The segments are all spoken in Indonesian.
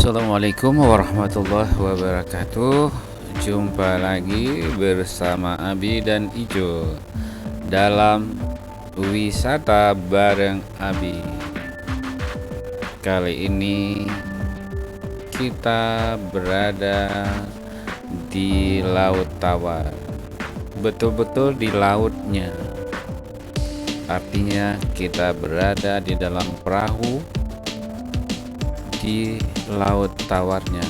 Assalamualaikum warahmatullahi wabarakatuh. Jumpa lagi bersama Abi dan Ijo dalam wisata bareng Abi. Kali ini kita berada di Laut Tawar. Betul-betul di lautnya. Artinya kita berada di dalam perahu di Laut Tawarnya.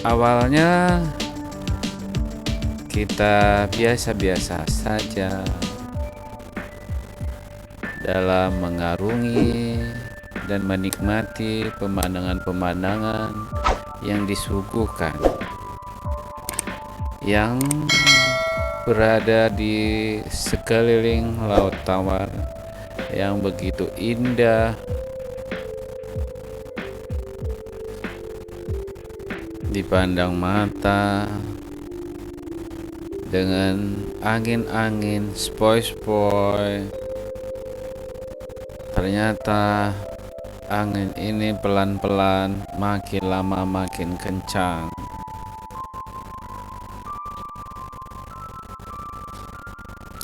Awalnya kita biasa-biasa saja dalam mengarungi dan menikmati pemandangan-pemandangan yang disuguhkan, yang berada di sekeliling Laut Tawar yang begitu indah, dipandang mata dengan angin-angin spoi-spoi. Ternyata angin ini pelan-pelan makin lama makin kencang.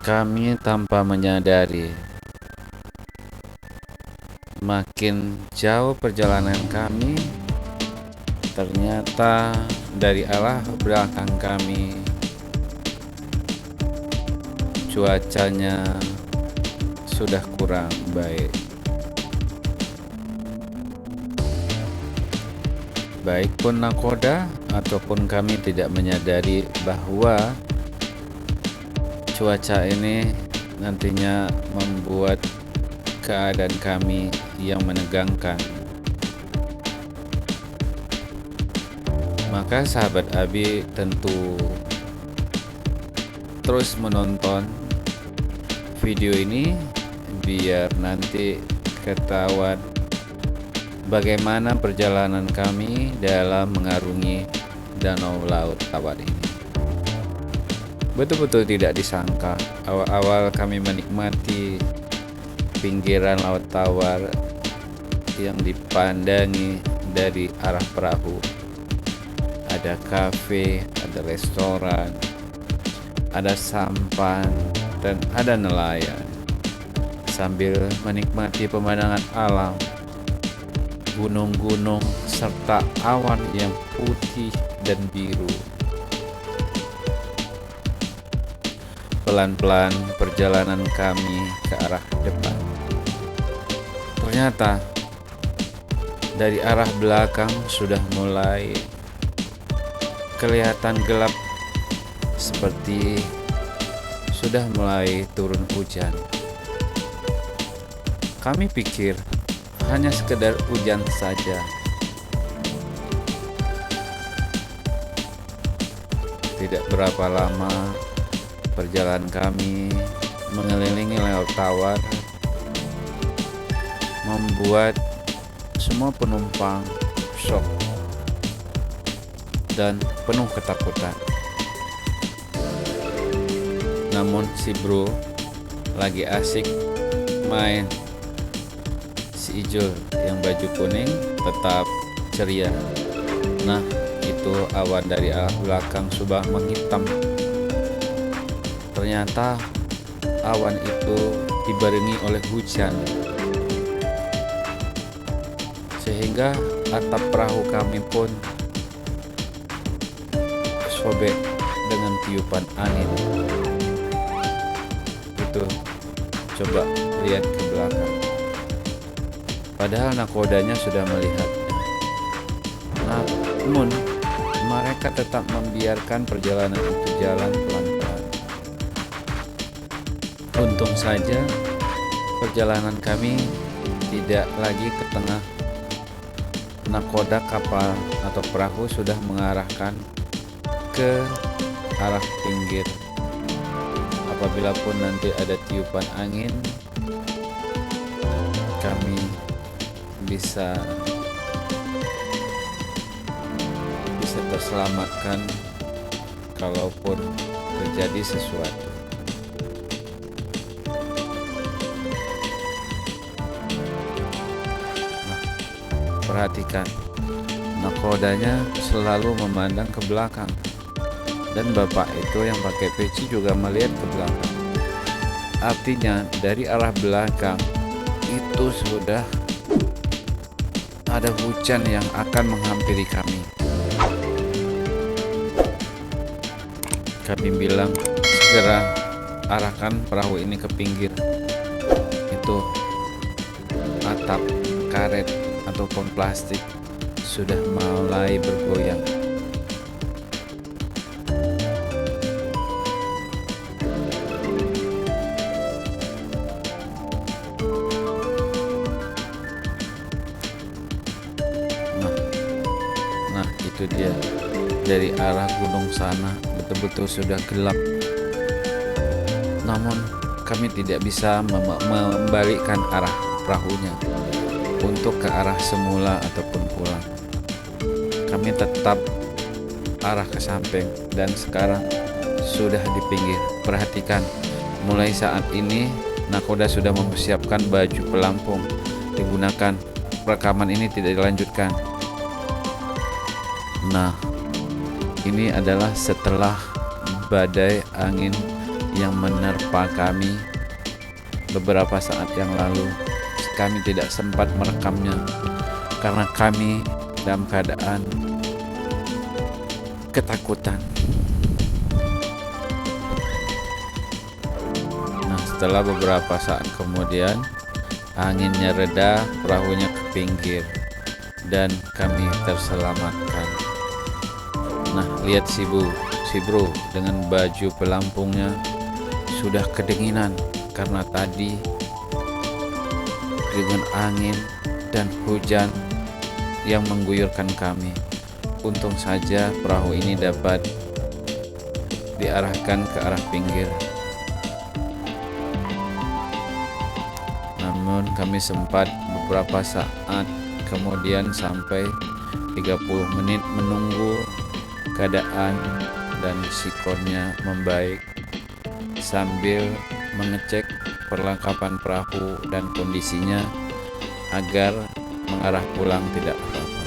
Kami tanpa menyadari, makin jauh perjalanan kami, ternyata dari arah belakang kami cuacanya sudah kurang baik. Baik pun nakoda ataupun kami tidak menyadari bahwa cuaca ini nantinya membuat keadaan kami yang menegangkan. Maka sahabat Abi tentu terus menonton video ini biar nanti ketahuan bagaimana perjalanan kami dalam mengarungi Danau Laut Tawar ini. Betul-betul tidak disangka awal-awal kami menikmati pinggiran Laut Tawar yang dipandangi dari arah perahu. Ada kafe, ada restoran, ada sampan, dan ada nelayan. Sambil menikmati pemandangan alam, gunung-gunung, serta awan yang putih dan biru. Pelan-pelan perjalanan kami ke arah depan. Ternyata dari arah belakang sudah mulai kelihatan gelap, seperti sudah mulai turun hujan. Kami pikir hanya sekedar hujan saja. Tidak berapa lama perjalanan kami mengelilingi Laut Tawar membuat semua penumpang shock dan penuh ketakutan. Namun si bro lagi asik main. Si Ijul yang baju kuning tetap ceria. Nah, itu awan dari arah belakang sudah menghitam. Ternyata awan itu dibarengi oleh hujan, sehingga atap perahu kami pun sobek dengan tiupan angin. Itu coba lihat ke belakang, padahal nakodanya sudah melihatnya. Namun mereka tetap membiarkan perjalanan itu jalan pelan-pelan. Untung saja perjalanan kami tidak lagi ke tengah. Nakoda kapal atau perahu sudah mengarahkan ke arah pinggir. Apabila pun nanti ada tiupan angin, kami bisa terselamatkan kalaupun terjadi sesuatu. perhatikan. Nakodanya selalu memandang ke belakang, dan bapak itu yang pakai peci juga melihat ke belakang. Artinya dari arah belakang itu sudah ada hujan yang akan menghampiri kami. Kami bilang, segera arahkan perahu ini ke pinggir. Itu atap karet ataupun plastik sudah mulai bergoyang. Nah, itu dia. Dari arah gunung sana betul-betul sudah gelap. Namun kami tidak bisa membalikkan arah perahunya untuk ke arah semula ataupun pulang. Kami tetap arah ke samping dan sekarang sudah di pinggir. Perhatikan, mulai saat ini nakoda sudah mempersiapkan baju pelampung digunakan. Rekaman ini tidak dilanjutkan. Nah, ini adalah setelah badai angin yang menerpa kami beberapa saat yang lalu. Kami tidak sempat merekamnya karena kami dalam keadaan ketakutan. Nah, setelah beberapa saat kemudian anginnya reda, perahunya ke pinggir dan kami terselamatkan. Nah, lihat si bro dengan baju pelampungnya sudah kedinginan karena tadi dengan angin dan hujan yang mengguyurkan kami. Untung saja perahu ini dapat diarahkan ke arah pinggir. Namun kami sempat beberapa saat kemudian sampai 30 menit menunggu keadaan dan sikonnya membaik sambil mengecek perlengkapan perahu dan kondisinya agar mengarah pulang tidak apa-apa.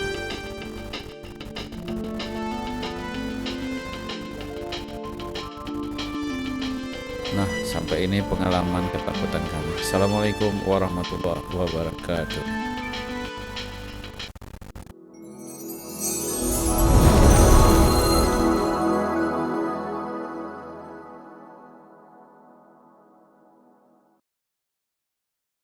Nah, sampai ini pengalaman ketakutan kami. Assalamualaikum warahmatullahi wabarakatuh.